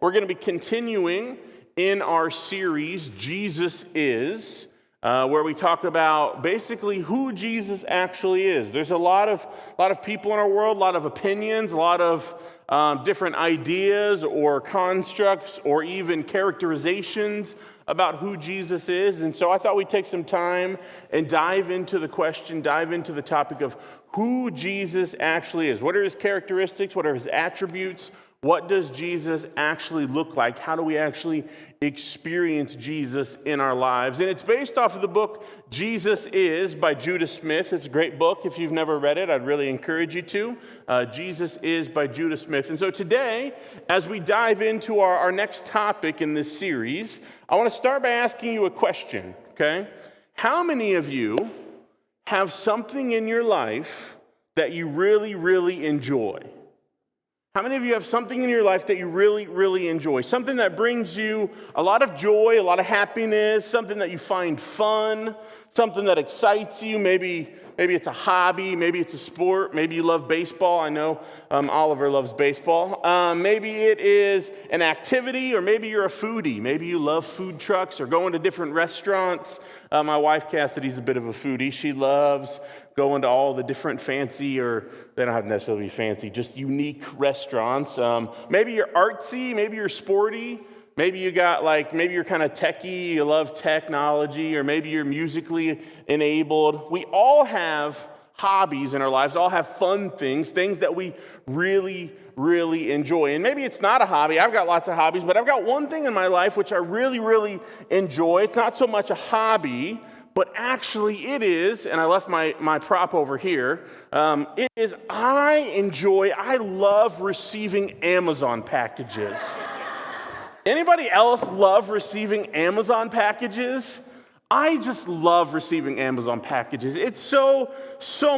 We're going to be continuing in our series, Jesus Is, where we talk about basically who Jesus actually is. There's a lot of people in our world, a lot of opinions, a lot of different ideas or constructs or even characterizations about who Jesus is. And so I thought we'd take some time and dive into the topic of who Jesus actually is. What are his characteristics? What are his attributes? What does Jesus actually look like? How do we actually experience Jesus in our lives? And it's based off of the book Jesus Is by Judah Smith. It's a great book. If you've never read it, I'd really encourage you to. Jesus Is by Judah Smith. And so today, as we dive into our next topic in this series, I want to start by asking you a question, okay? How many of you have something in your life that you really, really enjoy? How many of you have something in your life that you really, really enjoy? Something that brings you a lot of joy, a lot of happiness, something that you find fun, something that excites you. Maybe it's a hobby, maybe it's a sport, maybe you love baseball. I know Oliver loves baseball. Maybe it is an activity, or maybe you're a foodie. Maybe you love food trucks or going to different restaurants. My wife, Cassidy's a bit of a foodie. She loves going to all the different fancy, or they don't have to necessarily be fancy, just unique restaurants. Maybe you're artsy, maybe you're sporty. Maybe you're kind of techie, you love technology, or maybe you're musically enabled. We all have hobbies in our lives, all have fun things that we really, really enjoy. And maybe it's not a hobby. I've got lots of hobbies, but I've got one thing in my life which I really, really enjoy. It's not so much a hobby, but actually it is, and I left my prop over here, it is I love receiving Amazon packages. Anybody else love receiving Amazon packages? I just love receiving Amazon packages. It's so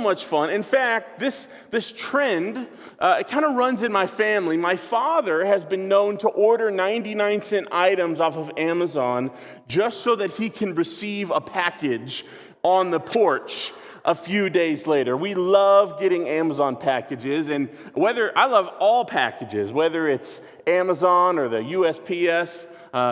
much fun. In fact, this trend, it kind of runs in my family. My father has been known to order 99-cent items off of Amazon just so that he can receive a package on the porch a few days later. We love getting Amazon packages, and I love all packages, whether it's Amazon or the USPS.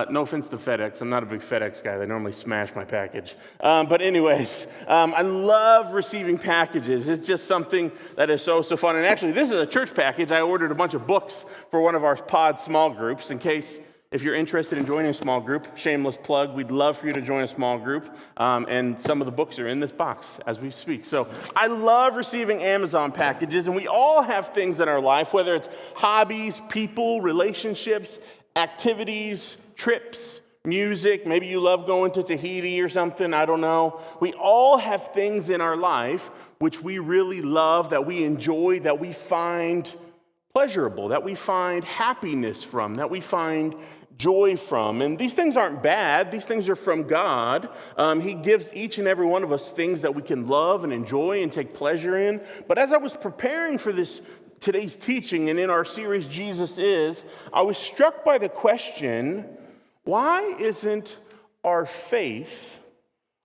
No offense to FedEx. I'm not a big FedEx guy. They normally smash my package. But anyways, I love receiving packages. It's just something that is so fun. And actually, this is a church package. I ordered a bunch of books for one of our pod small groups in case if you're interested in joining a small group. Shameless plug, we'd love for you to join a small group. And some of the books are in this box as we speak. So I love receiving Amazon packages, and we all have things in our life, whether it's hobbies, people, relationships, activities, trips, music. Maybe you love going to Tahiti or something, I don't know. We all have things in our life which we really love, that we enjoy, that we find pleasurable, that we find happiness from, that we find joy from. And these things aren't bad. These things are from God. He gives each and every one of us things that we can love and enjoy and take pleasure in. But as I was preparing for today's teaching and in our series, Jesus Is, I was struck by the question, why isn't our faith,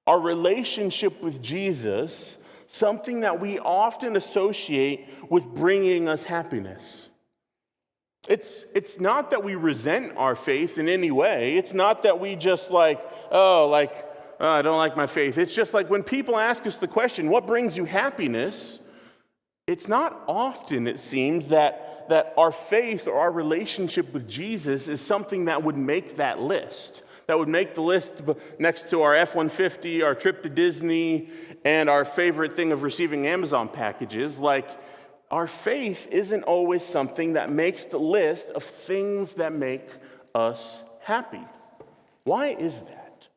our relationship with Jesus, something that we often associate with bringing us happiness? It's not that we resent our faith in any way. It's not that we just I don't like my faith. It's just like when people ask us the question, what brings you happiness? It's not often, it seems, that our faith or our relationship with Jesus is something that would make that list. That would make the list next to our F-150, our trip to Disney, and our favorite thing of receiving Amazon packages. Our faith isn't always something that makes the list of things that make us happy. Why is that?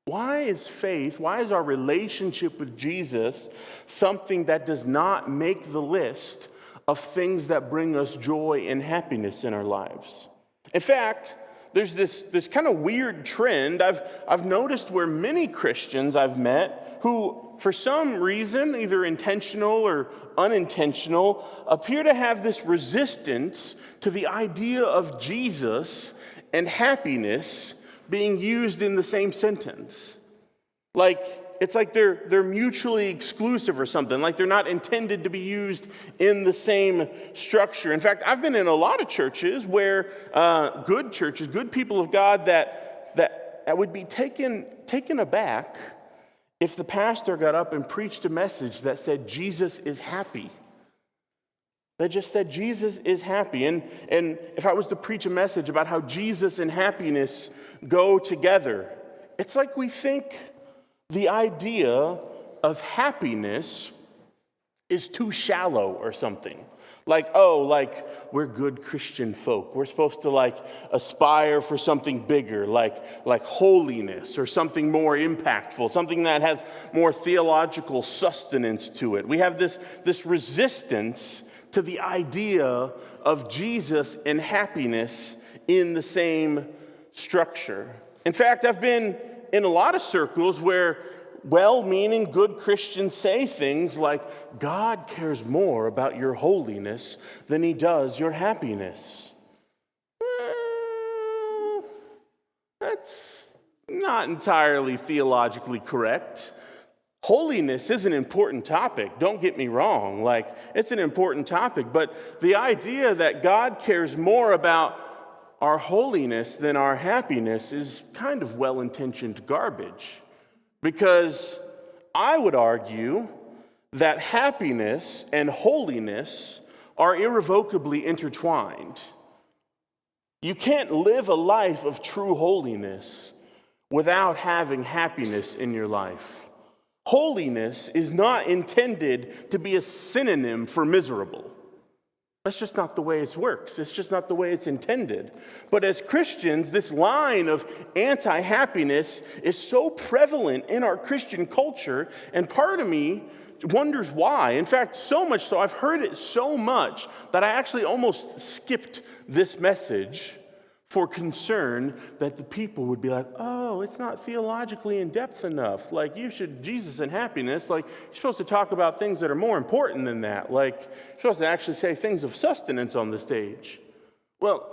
Why is our relationship with Jesus something that does not make the list of things that bring us joy and happiness in our lives? In fact, there's this kind of weird trend I've noticed where many Christians I've met who, for some reason, either intentional or unintentional, appear to have this resistance to the idea of Jesus and happiness being used in the same sentence. it's like they're mutually exclusive or something, like they're not intended to be used in the same structure. In fact, I've been in a lot of churches where good churches, good people of God that would be taken aback if the pastor got up and preached a message that said Jesus is happy. They just said Jesus is happy. And if I was to preach a message about how Jesus and happiness go together, it's like we think the idea of happiness is too shallow or something. Like we're good Christian folk. We're supposed to aspire for something bigger, like holiness or something more impactful, something that has more theological sustenance to it. We have this resistance to the idea of Jesus and happiness in the same structure. In fact, I've been in a lot of circles where well-meaning good Christians say things like, God cares more about your holiness than he does your happiness. Well, that's not entirely theologically correct. Holiness is an important topic, don't get me wrong. It's an important topic, but the idea that God cares more about our holiness than our happiness is kind of well-intentioned garbage. Because I would argue that happiness and holiness are irrevocably intertwined. You can't live a life of true holiness without having happiness in your life. Holiness is not intended to be a synonym for miserable. That's just not the way it works. It's just not the way it's intended. But as Christians, this line of anti-happiness is so prevalent in our Christian culture, and part of me wonders why. In fact, so much so, I've heard it so much that I actually almost skipped this message for concern that the people would be like, oh, it's not theologically in depth enough. Jesus and happiness, you're supposed to talk about things that are more important than that. You're supposed to actually say things of sustenance on the stage. Well,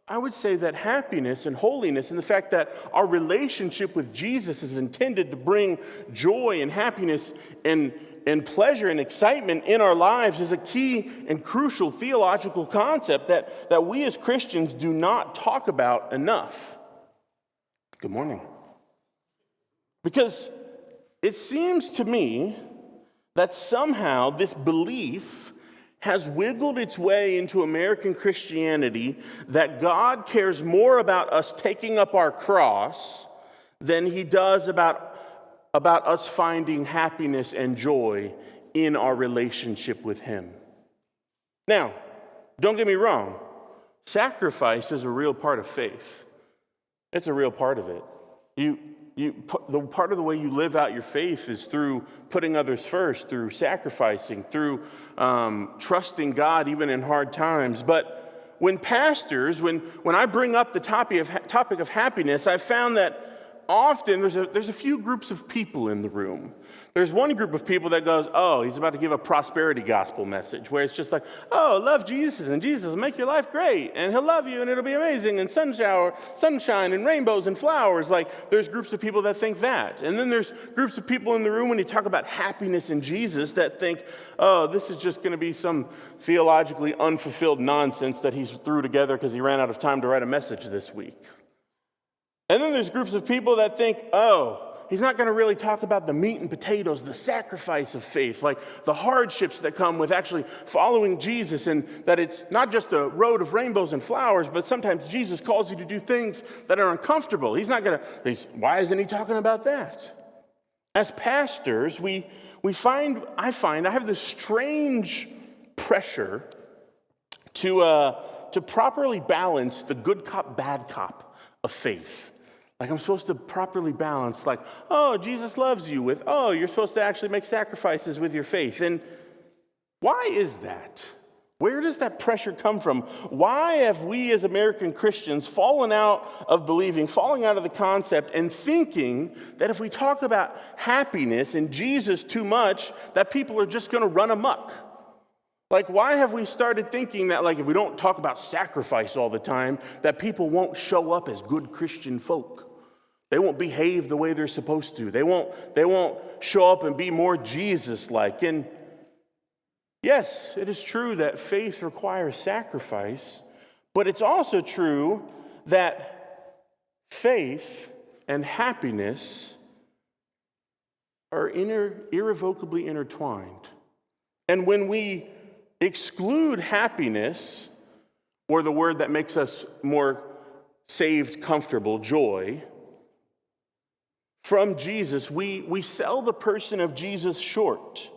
I would say that happiness and holiness and the fact that our relationship with Jesus is intended to bring joy and happiness and pleasure and excitement in our lives is a key and crucial theological concept that we as Christians do not talk about enough. Good morning. Because it seems to me that somehow this belief has wiggled its way into American Christianity that God cares more about us taking up our cross than he does about us finding happiness and joy in our relationship with him. Now, don't get me wrong. Sacrifice is a real part of faith. It's a real part of it. The part of the way you live out your faith is through putting others first, through sacrificing, through trusting God even in hard times. But when I bring up the topic of happiness, I've found that often there's a few groups of people in the room. There's one group of people that goes, oh, he's about to give a prosperity gospel message, where it's just like, oh, love Jesus, and Jesus will make your life great, and he'll love you, and it'll be amazing, and sunshine, and rainbows, and flowers. There's groups of people that think that. And then there's groups of people in the room when you talk about happiness in Jesus that think, oh, this is just going to be some theologically unfulfilled nonsense that he's threw together because he ran out of time to write a message this week. And then there's groups of people that think, oh, he's not going to really talk about the meat and potatoes, the sacrifice of faith, the hardships that come with actually following Jesus, and that it's not just a road of rainbows and flowers, but sometimes Jesus calls you to do things that are uncomfortable. Why isn't he talking about that? As pastors, I have this strange pressure to properly balance the good cop, bad cop of faith. I'm supposed to properly balance, oh, Jesus loves you, with, oh, you're supposed to actually make sacrifices with your faith. And why is that? Where does that pressure come from? Why have we as American Christians fallen out of believing, falling out of the concept, and thinking that if we talk about happiness and Jesus too much, that people are just going to run amok? Why have we started thinking that, if we don't talk about sacrifice all the time, that people won't show up as good Christian folk? They won't behave the way they're supposed to. They won't show up and be more Jesus-like. And yes, it is true that faith requires sacrifice, but it's also true that faith and happiness are irrevocably intertwined. And when we exclude happiness, or the word that makes us more saved, comfortable, joy, from Jesus, we sell the person of Jesus short.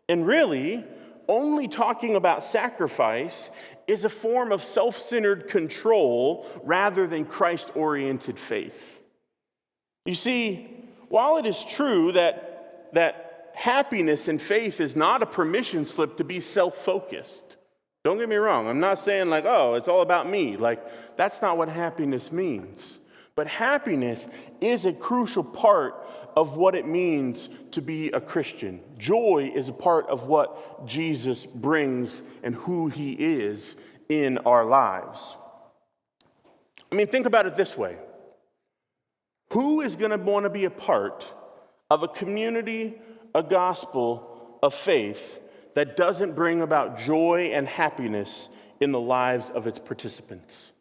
And really, only talking about sacrifice is a form of self-centered control rather than Christ-oriented faith. You see, while it is true that happiness and faith is not a permission slip to be self-focused. Don't get me wrong. I'm not saying like, oh, it's all about me. Like, that's not what happiness means. But happiness is a crucial part of what it means to be a Christian. Joy is a part of what Jesus brings and who he is in our lives. I mean, think about it this way. Who is going to want to be a part of a community, a gospel, a faith that doesn't bring about joy and happiness in the lives of its participants?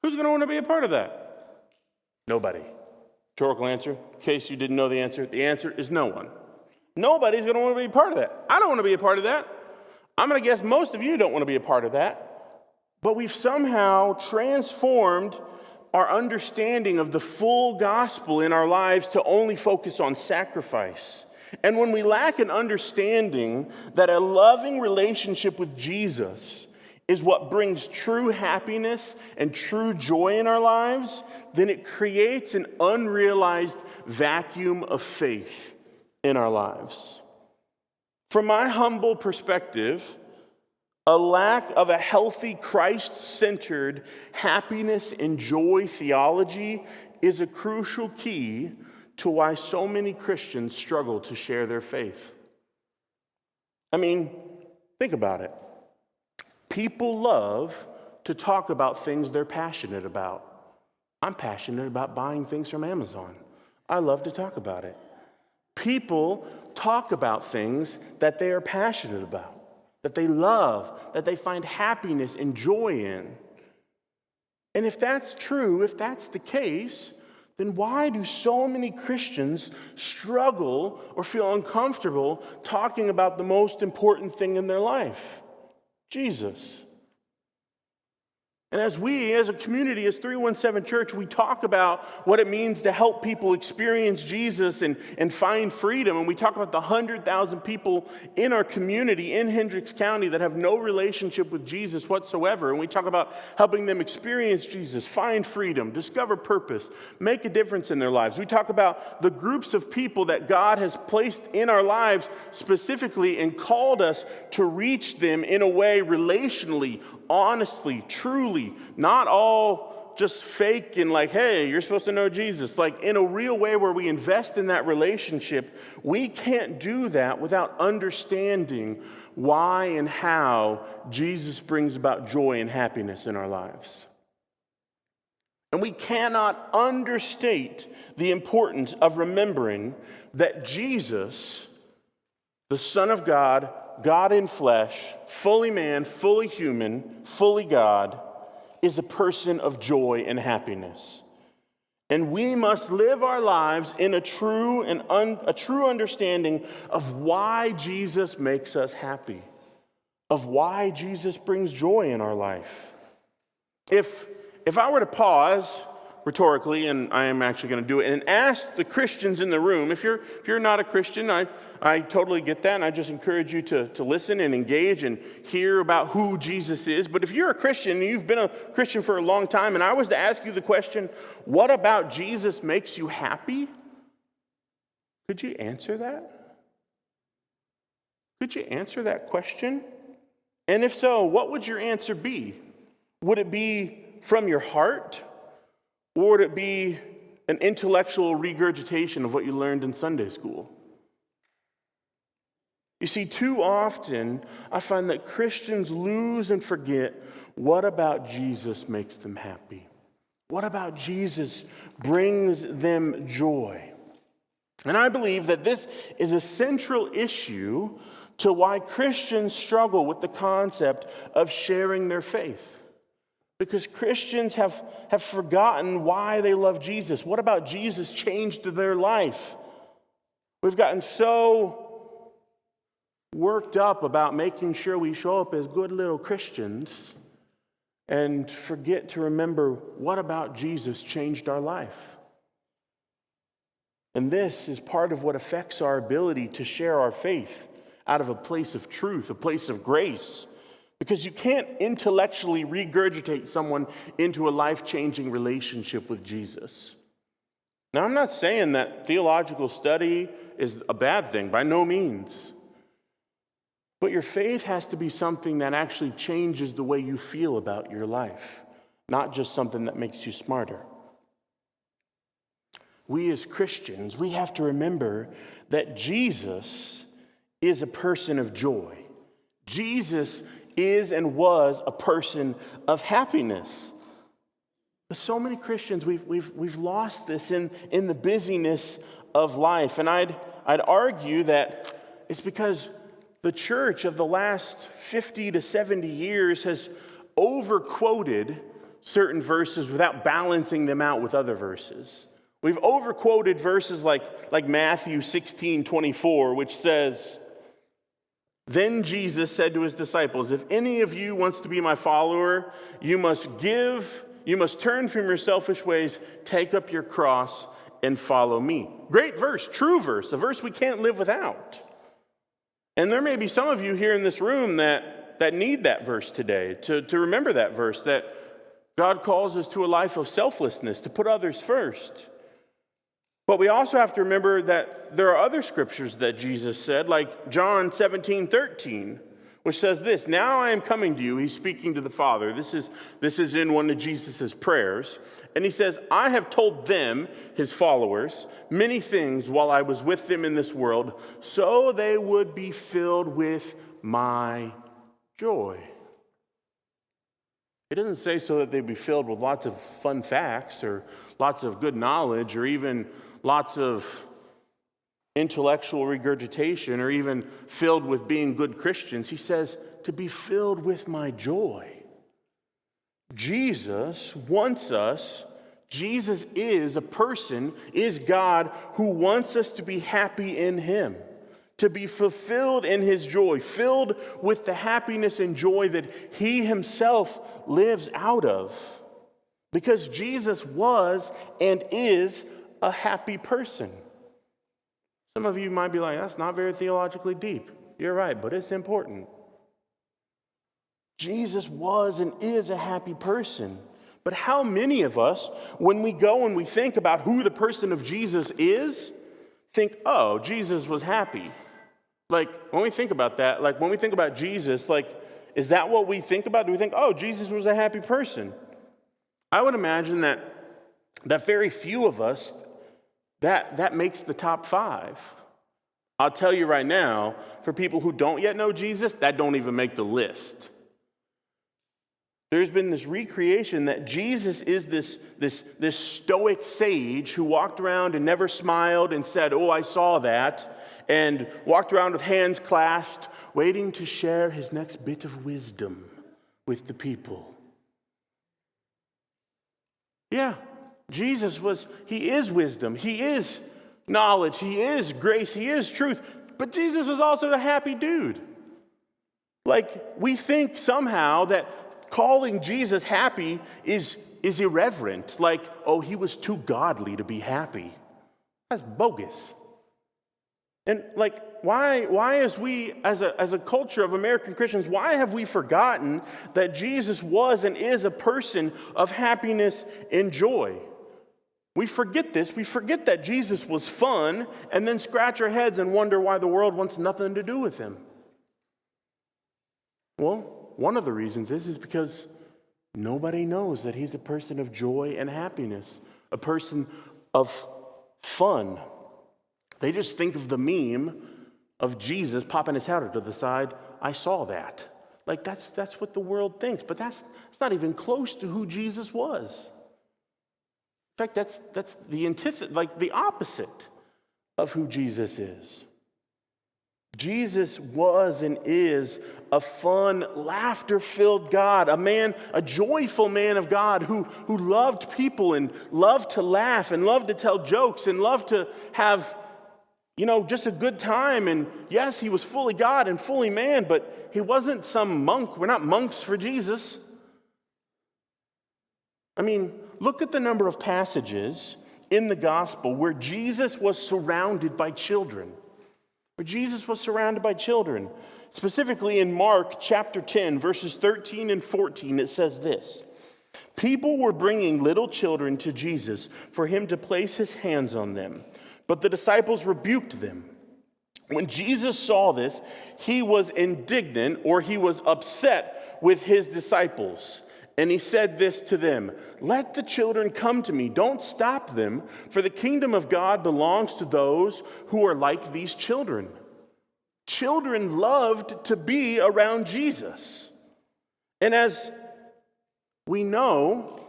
Who's going to want to be a part of that? Nobody. Rhetorical answer. In case you didn't know the answer is no one. Nobody's going to want to be a part of that. I don't want to be a part of that. I'm going to guess most of you don't want to be a part of that. But we've somehow transformed our understanding of the full gospel in our lives to only focus on sacrifice. And when we lack an understanding that a loving relationship with Jesus is what brings true happiness and true joy in our lives, then it creates an unrealized vacuum of faith in our lives. From my humble perspective, a lack of a healthy, Christ-centered happiness and joy theology is a crucial key to why so many Christians struggle to share their faith. I mean, think about it. People love to talk about things they're passionate about. I'm passionate about buying things from Amazon. I love to talk about it. People talk about things that they are passionate about, that they love, that they find happiness and joy in. And if that's true, if that's the case, then why do so many Christians struggle or feel uncomfortable talking about the most important thing in their life? Jesus. And as we, as a community, as 317 Church, we talk about what it means to help people experience Jesus and find freedom. And we talk about the 100,000 people in our community in Hendricks County that have no relationship with Jesus whatsoever. And we talk about helping them experience Jesus, find freedom, discover purpose, make a difference in their lives. We talk about the groups of people that God has placed in our lives specifically and called us to reach them in a way relationally, honestly, truly, not all just fake and like, hey, you're supposed to know Jesus. Like in a real way where we invest in that relationship. We can't do that without understanding why and how Jesus brings about joy and happiness in our lives. And we cannot understate the importance of remembering that Jesus, the Son of God, God in flesh, fully man, fully human, fully God, is a person of joy and happiness. And we must live our lives in a true understanding of why Jesus makes us happy, of why Jesus brings joy in our life. If I were to pause rhetorically, and I am actually going to do it, and ask the Christians in the room, if you're not a Christian, I totally get that, and I just encourage you to listen and engage and hear about who Jesus is. But if you're a Christian, and you've been a Christian for a long time, and I was to ask you the question, what about Jesus makes you happy? Could you answer that? Could you answer that question? And if so, what would your answer be? Would it be from your heart? Or would it be an intellectual regurgitation of what you learned in Sunday school? You see, too often, I find that Christians lose and forget what about Jesus makes them happy. What about Jesus brings them joy? And I believe that this is a central issue to why Christians struggle with the concept of sharing their faith. Because Christians have forgotten why they love Jesus. What about Jesus changed their life? We've gotten so worked up about making sure we show up as good little Christians and forget to remember what about Jesus changed our life. And this is part of what affects our ability to share our faith out of a place of truth, a place of grace. Because you can't intellectually regurgitate someone into a life-changing relationship with Jesus. Now, I'm not saying that theological study is a bad thing, by no means. But your faith has to be something that actually changes the way you feel about your life, not just something that makes you smarter. We as Christians, we have to remember that Jesus is a person of joy. Jesus is and was a person of happiness. But so many Christians, we've lost this in the busyness of life. And I'd argue that it's because the church of the last 50 to 70 years has overquoted certain verses without balancing them out with other verses. We've overquoted verses like Matthew 16:24, which says, "Then Jesus said to his disciples, 'If any of you wants to be my follower, you must turn from your selfish ways, take up your cross, and follow me.'" Great verse, true verse, a verse we can't live without. And there may be some of you here in this room that need that verse today, to remember that verse, that God calls us to a life of selflessness, to put others first. But we also have to remember that there are other scriptures that Jesus said, like John 17:13, which says this, "Now I am coming to you." He's speaking to the Father. This is in one of Jesus' prayers. And he says, "I have told them," his followers, "many things while I was with them in this world, so they would be filled with my joy." It doesn't say so that they'd be filled with lots of fun facts or lots of good knowledge or even lots of intellectual regurgitation or even filled with being good Christians. He says to be filled with my joy. Jesus wants us, Jesus is a person, is God who wants us to be happy in him, to be fulfilled in his joy, filled with the happiness and joy that he himself lives out of. Because Jesus was and is a happy person. Some of you might be like, "That's not very theologically deep." You're right, but it's important. Jesus was and is a happy person. But how many of us, when we go and we think about who the person of Jesus is, think, "Oh, Jesus was happy"? Like, when we think about that, like when we think about Jesus, like, is that what we think about? Do we think, "Oh, Jesus was a happy person"? I would imagine that very few of us, that makes the top 5. I'll tell you right now, for people who don't yet know Jesus, that don't even make the list. There's been this recreation that Jesus is this stoic sage who walked around and never smiled and said, "Oh, I saw that," and walked around with hands clasped, waiting to share his next bit of wisdom with the people. Yeah, Jesus he is wisdom, he is knowledge, he is grace, he is truth, but Jesus was also a happy dude. Like, we think somehow that calling Jesus happy is irreverent, like, "Oh, he was too godly to be happy." That's bogus. And like, why as we, as a culture of American Christians, why have we forgotten that Jesus was and is a person of happiness and joy? We forget this. We forget that Jesus was fun and then scratch our heads and wonder why the world wants nothing to do with him. Well, one of the reasons is because nobody knows that he's a person of joy and happiness, a person of fun. They just think of the meme of Jesus popping his head to the side. "I saw that." Like, that's what the world thinks, but that's not even close to who Jesus was. fact, that's the like the opposite of who Jesus is. Jesus was and is a fun, laughter-filled God, a joyful man of God who loved people and loved to laugh and loved to tell jokes and loved to have, just a good time. And yes, he was fully God and fully man, but he wasn't some monk. We're not monks for Jesus. Look at the number of passages in the gospel where Jesus was surrounded by children. Specifically in Mark chapter 10, verses 13 and 14, it says this: "People were bringing little children to Jesus for him to place his hands on them, but the disciples rebuked them. When Jesus saw this, he was indignant," or he was upset with his disciples. "And he said this to them: 'Let the children come to me. Don't stop them, for the kingdom of God belongs to those who are like these children.'" Children loved to be around Jesus. And as we know,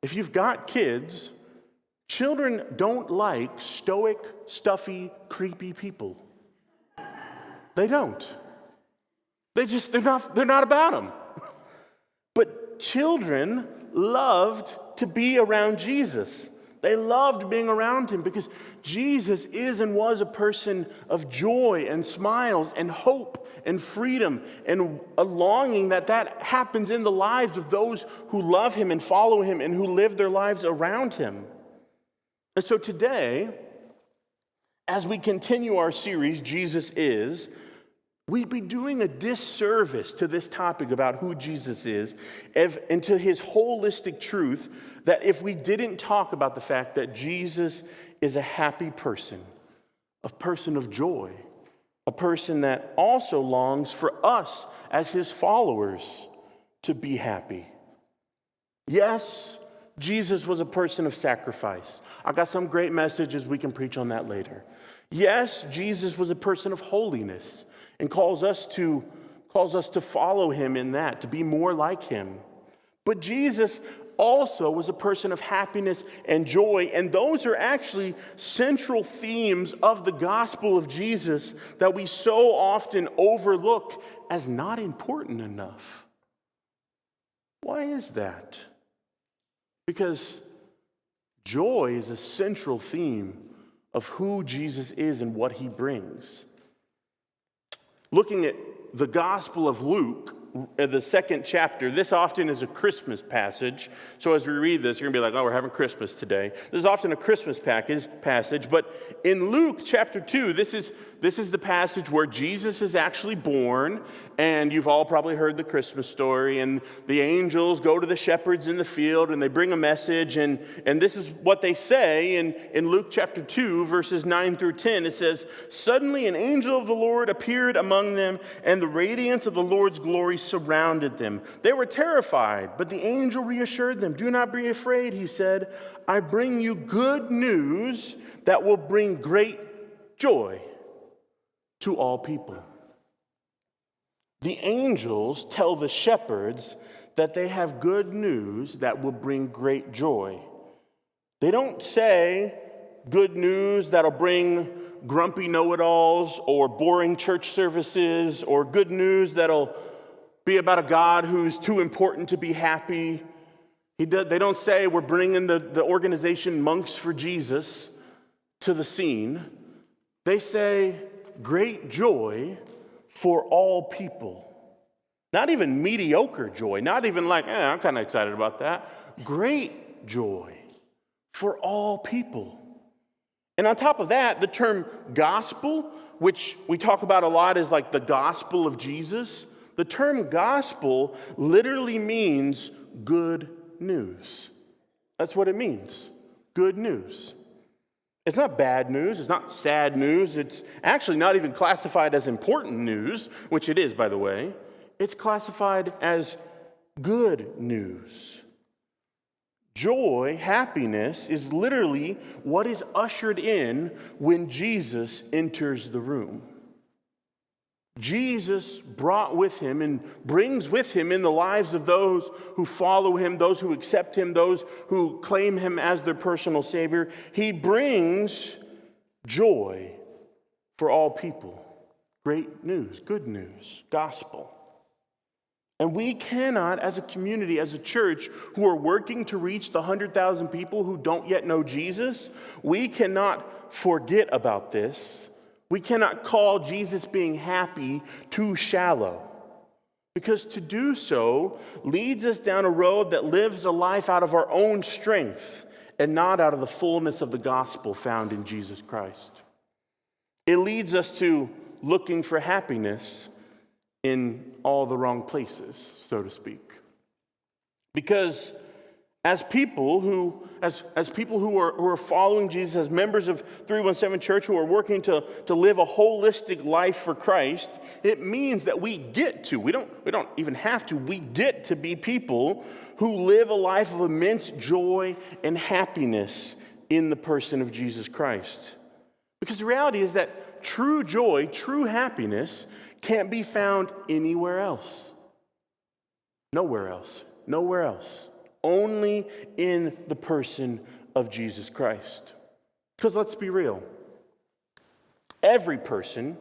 if you've got kids, children don't like stoic, stuffy, creepy people. They don't. They're not about them. But children loved to be around Jesus. They loved being around him because Jesus is and was a person of joy and smiles and hope and freedom and a longing that happens in the lives of those who love him and follow him and who live their lives around him. And so today, as we continue our series, Jesus Is, we'd be doing a disservice to this topic about who Jesus is and to his holistic truth that if we didn't talk about the fact that Jesus is a happy person, a person of joy, a person that also longs for us as his followers to be happy. Yes, Jesus was a person of sacrifice. I got some great messages, we can preach on that later. Yes, Jesus was a person of holiness and calls us to follow him in that, to be more like him. But Jesus also was a person of happiness and joy, and those are actually central themes of the gospel of Jesus that we so often overlook as not important enough. Why is that? Because joy is a central theme of who Jesus is and what he brings. Looking at the Gospel of Luke, the second chapter, this often is a Christmas passage. So as we read this, you're going to be like, oh, we're having Christmas today. This is often a Christmas passage. But in Luke chapter 2, this is the passage where Jesus is actually born. And you've all probably heard the Christmas story. And the angels go to the shepherds in the field and they bring a message. And this is what they say in Luke chapter 2, verses 9 through 10. It says, "Suddenly an angel of the Lord appeared among them, and the radiance of the Lord's glory surrounded them. They were terrified, but the angel reassured them. 'Do not be afraid,' he said. 'I bring you good news that will bring great joy to all people.'" The angels tell the shepherds that they have good news that will bring great joy. They don't say good news that'll bring grumpy know-it-alls or boring church services or good news that'll be about a God who's too important to be happy. They don't say we're bringing the organization Monks for Jesus to the scene. They say great joy for all people. Not even mediocre joy, not even like, I'm kind of excited about that. Great joy for all people. And on top of that, the term gospel, which we talk about a lot as like the gospel of Jesus, the term gospel literally means good news. That's what it means, good news. It's not bad news, it's not sad news, it's actually not even classified as important news, which it is, by the way. It's classified as good news. Joy, happiness, is literally what is ushered in when Jesus enters the room. Jesus brought with him and brings with him in the lives of those who follow him, those who accept him, those who claim him as their personal Savior. He brings joy for all people. Great news, good news, gospel. And we cannot, as a community, as a church, who are working to reach the 100,000 people who don't yet know Jesus, we cannot forget about this. We cannot call Jesus being happy too shallow, because to do so leads us down a road that lives a life out of our own strength and not out of the fullness of the gospel found in Jesus Christ. It leads us to looking for happiness in all the wrong places, so to speak. Because as people who are following Jesus, as members of 317 Church who are working to live a holistic life for Christ, it means that we get to be people who live a life of immense joy and happiness in the person of Jesus Christ. Because the reality is that true joy, true happiness can't be found anywhere else. Nowhere else. Nowhere else. Only in the person of Jesus Christ. Because let's be real. Every person,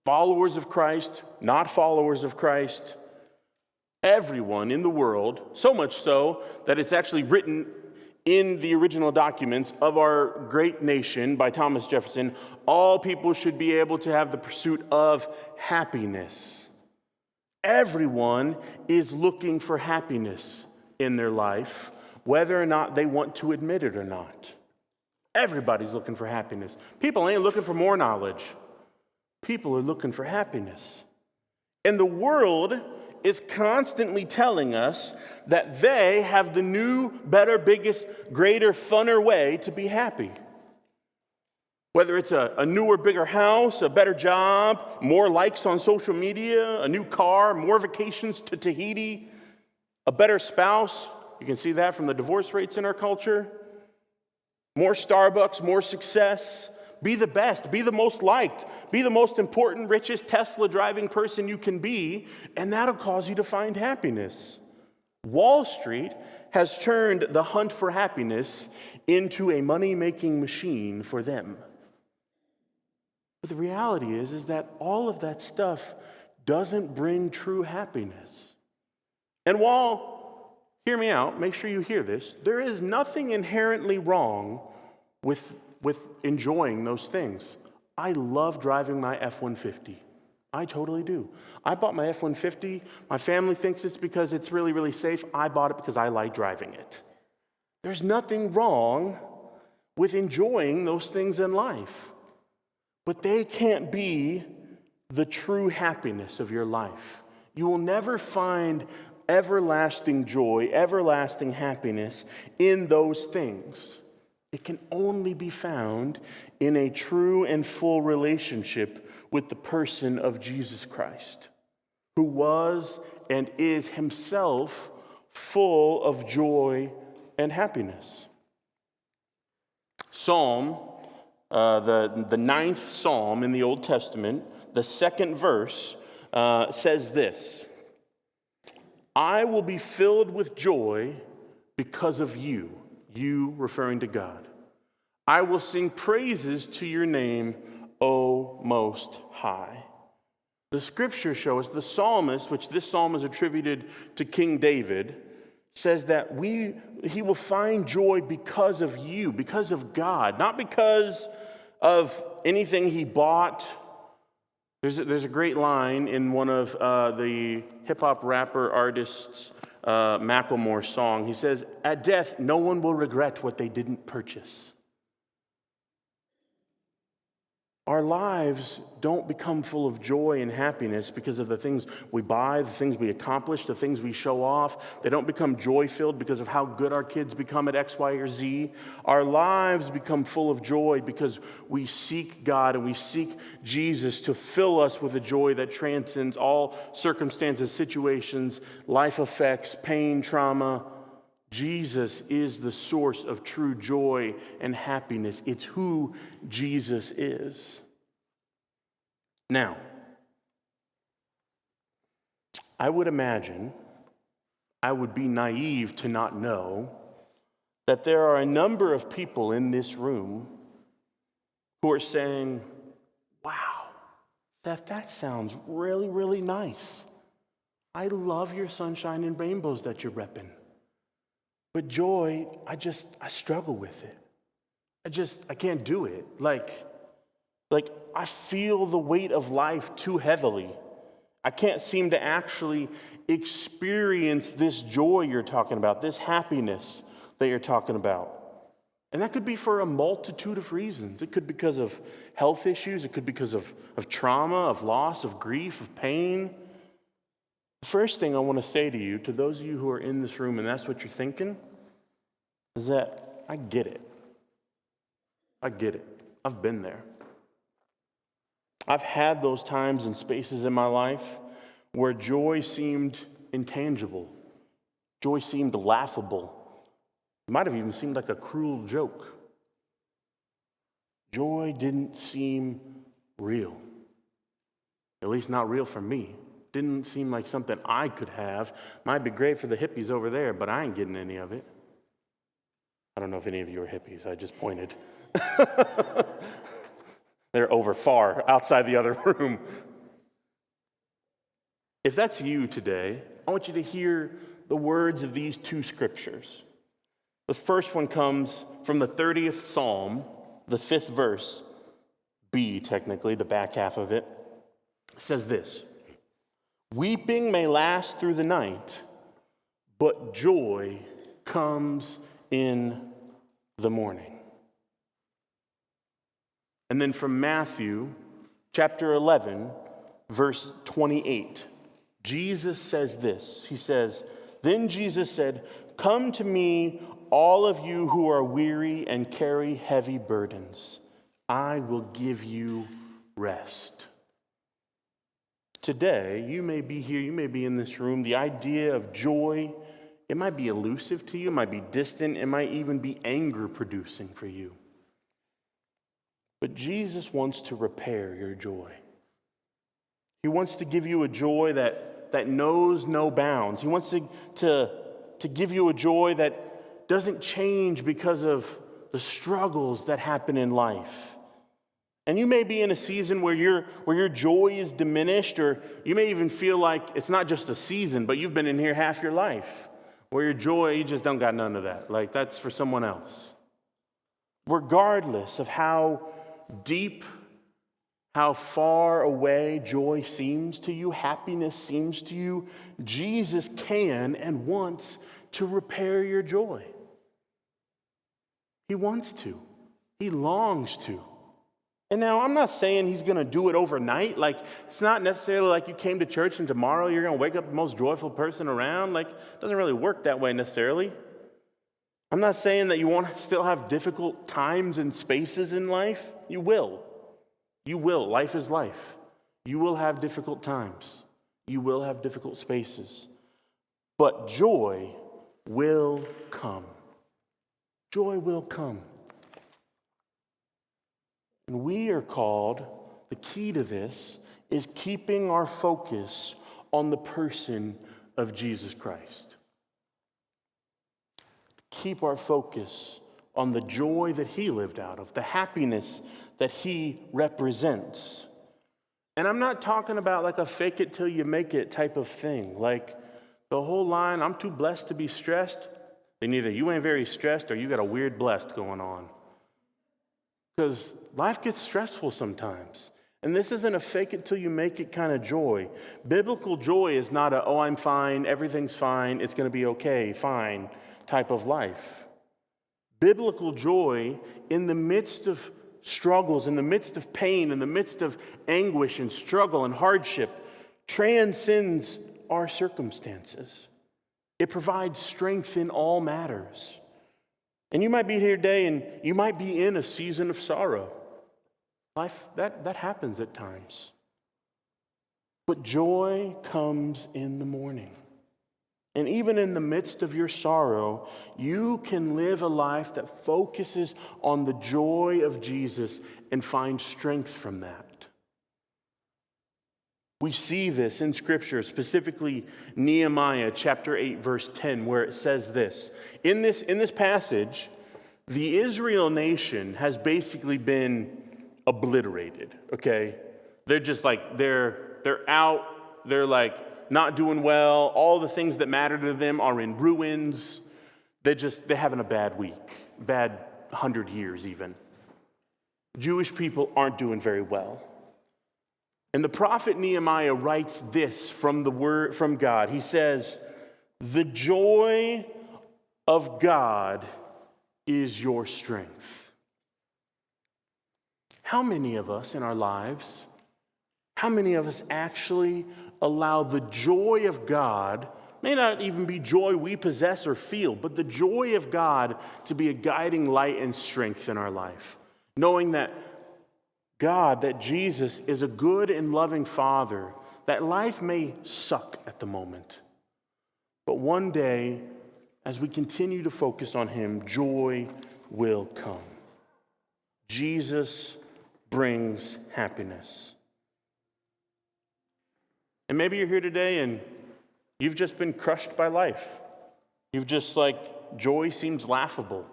followers of Christ, not followers of Christ, everyone in the world, so much so that it's actually written in the original documents of our great nation by Thomas Jefferson, all people should be able to have the pursuit of happiness. Everyone is looking for happiness in their life, whether or not they want to admit it or not. Everybody's looking for happiness. People ain't looking for more knowledge. People are looking for happiness. And the world is constantly telling us that they have the new, better, biggest, greater, funner way to be happy. Whether it's a newer, bigger house, a better job, more likes on social media, a new car, more vacations to Tahiti, a better spouse. You can see that from the divorce rates in our culture. More Starbucks, more success. Be the best, be the most liked, be the most important, richest Tesla driving person you can be, and that'll cause you to find happiness. Wall Street has turned the hunt for happiness into a money-making machine for them. But the reality is that all of that stuff doesn't bring true happiness. And while, hear me out, make sure you hear this, there is nothing inherently wrong with enjoying those things. I love driving my F-150. I totally do. I bought my F-150. My family thinks it's because it's really, really safe. I bought it because I like driving it. There's nothing wrong with enjoying those things in life. But they can't be the true happiness of your life. You will never find everlasting joy, everlasting happiness in those things. It can only be found in a true and full relationship with the person of Jesus Christ, who was and is himself full of joy and happiness. Psalm, the ninth Psalm in the Old Testament, the second verse says this: I will be filled with joy because of you. You referring to God. I will sing praises to your name, O Most High. The scriptures show us, the psalmist, which this psalm is attributed to King David, says that he will find joy because of you, because of God, not because of anything he bought. There's a great line in one of the hip-hop rapper artists' Macklemore's song. He says, at death, no one will regret what they didn't purchase. Our lives don't become full of joy and happiness because of the things we buy, the things we accomplish, the things we show off. They don't become joy-filled because of how good our kids become at X, Y, or Z. Our lives become full of joy because we seek God and we seek Jesus to fill us with a joy that transcends all circumstances, situations, life effects, pain, trauma. Jesus is the source of true joy and happiness. It's who Jesus is. Now, I would imagine I would be naive to not know that there are a number of people in this room who are saying, wow, Steph, that sounds really, really nice. I love your sunshine and rainbows that you're repping. But joy, I struggle with it. I can't do it. Like I feel the weight of life too heavily. I can't seem to actually experience this joy you're talking about, this happiness that you're talking about. And that could be for a multitude of reasons. It could be because of health issues. It could be because of trauma, of loss, of grief, of pain. The first thing I want to say to you, to those of you who are in this room and that's what you're thinking, is that I get it. I get it. I've been there. I've had those times and spaces in my life where joy seemed intangible. Joy seemed laughable. It might have even seemed like a cruel joke. Joy didn't seem real. At least not real for me. Didn't seem like something I could have. Might be great for the hippies over there, but I ain't getting any of it. I don't know if any of you are hippies. I just pointed. They're over far outside the other room. If that's you today, I want you to hear the words of these two scriptures. The first one comes from the 30th Psalm, the 5th verse, B technically, the back half of it. It says this: weeping may last through the night, but joy comes in the morning. And then from Matthew chapter 11, verse 28, Jesus says this. He says, then Jesus said, come to me, all of you who are weary and carry heavy burdens. I will give you rest. Today, you may be here, you may be in this room. The idea of joy, it might be elusive to you, it might be distant, it might even be anger-producing for you. But Jesus wants to repair your joy. He wants to give you a joy that knows no bounds. He wants to give you a joy that doesn't change because of the struggles that happen in life. And you may be in a season where your joy is diminished, or you may even feel like it's not just a season, but you've been in here half your life, where your joy, you just don't got none of that. Like, that's for someone else. Regardless of how deep, how far away joy seems to you, happiness seems to you, Jesus can and wants to repair your joy. He wants to. He longs to. And now, I'm not saying he's going to do it overnight. Like, it's not necessarily like you came to church and tomorrow you're going to wake up the most joyful person around. Like, it doesn't really work that way necessarily. I'm not saying that you won't still have difficult times and spaces in life. You will. You will. Life is life. You will have difficult times. You will have difficult spaces. But joy will come. Joy will come. And we are called, the key to this is keeping our focus on the person of Jesus Christ. Keep our focus on the joy that he lived out of, the happiness that he represents. And I'm not talking about like a fake it till you make it type of thing. Like the whole line, I'm too blessed to be stressed. Then either you ain't very stressed or you got a weird blessed going on. Because life gets stressful sometimes. And this isn't a fake it till you make it kind of joy. Biblical joy is not a, oh, I'm fine, everything's fine, it's going to be okay, fine type of life. Biblical joy in the midst of struggles, in the midst of pain, in the midst of anguish and struggle and hardship, transcends our circumstances. It provides strength in all matters. And you might be here today and you might be in a season of sorrow. Life, that happens at times. But joy comes in the morning. And even in the midst of your sorrow, you can live a life that focuses on the joy of Jesus and find strength from that. We see this in Scripture, specifically Nehemiah chapter 8, verse 10, where it says this. In this passage, the Israel nation has basically been obliterated, okay? They're just like, they're out, they're like not doing well. All the things that matter to them are in ruins. They're having a bad week, bad 100 years even. Jewish people aren't doing very well. And the prophet Nehemiah writes this from the word from God. He says, "The joy of God is your strength." How many of us in our lives, how many of us actually allow the joy of God, may not even be joy we possess or feel, but the joy of God to be a guiding light and strength in our life? Knowing that God, that Jesus is a good and loving Father, that life may suck at the moment, but one day, as we continue to focus on Him, joy will come. Jesus brings happiness. And maybe you're here today and you've just been crushed by life. You've just joy seems laughable.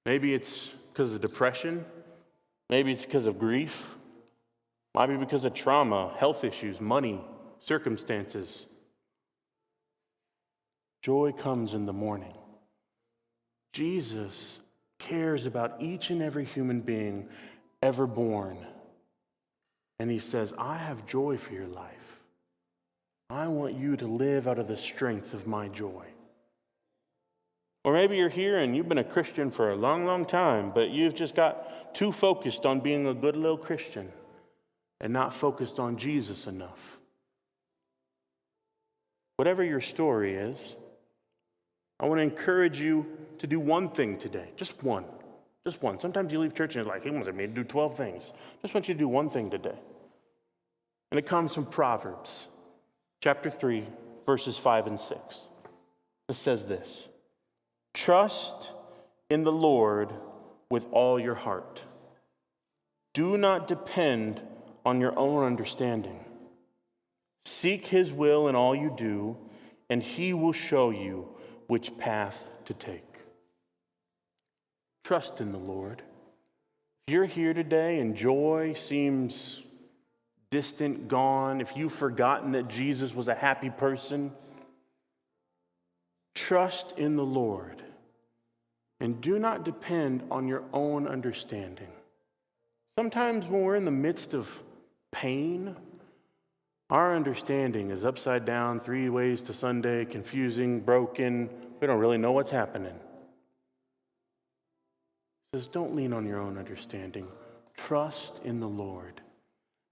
Maybe it's because of depression. Maybe it's because of grief. Maybe because of trauma, health issues, money, circumstances. Joy comes in the morning. Jesus cares about each and every human being ever born. And He says, I have joy for your life. I want you to live out of the strength of my joy. Or maybe you're here and you've been a Christian for a long, long time, but you've just got too focused on being a good little Christian and not focused on Jesus enough. Whatever your story is, I want to encourage you to do one thing today. Just one. Just one. Sometimes you leave church and you're like, He wants me to do 12 things. Just want you to do one thing today. And it comes from Proverbs chapter 3, verses 5 and 6. It says this: "Trust in the Lord with all your heart. Do not depend on your own understanding. Seek His will in all you do, and He will show you which path to take." Trust in the Lord. If you're here today and joy seems distant, gone, if you've forgotten that Jesus was a happy person, trust in the Lord and do not depend on your own understanding. Sometimes when we're in the midst of pain, our understanding is upside down, 3 ways to Sunday, confusing, broken. We don't really know what's happening. It says, don't lean on your own understanding. Trust in the Lord.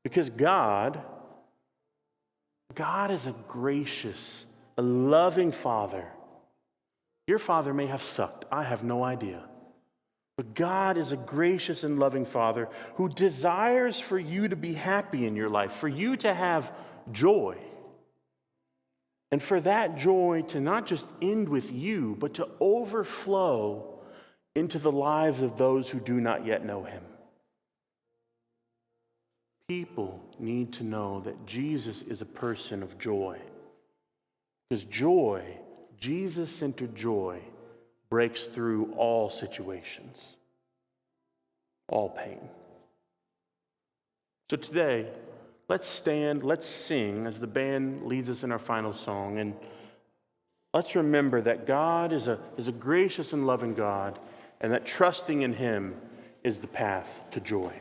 Because God is a gracious, a loving Father. Your father may have sucked. I have no idea. But God is a gracious and loving Father who desires for you to be happy in your life, for you to have joy. And for that joy to not just end with you, but to overflow into the lives of those who do not yet know Him. People need to know that Jesus is a person of joy. Because joy, Jesus-centered joy, breaks through all situations, all pain. So today, let's stand, let's sing as the band leads us in our final song, and let's remember that God is a gracious and loving God, and that trusting in Him is the path to joy.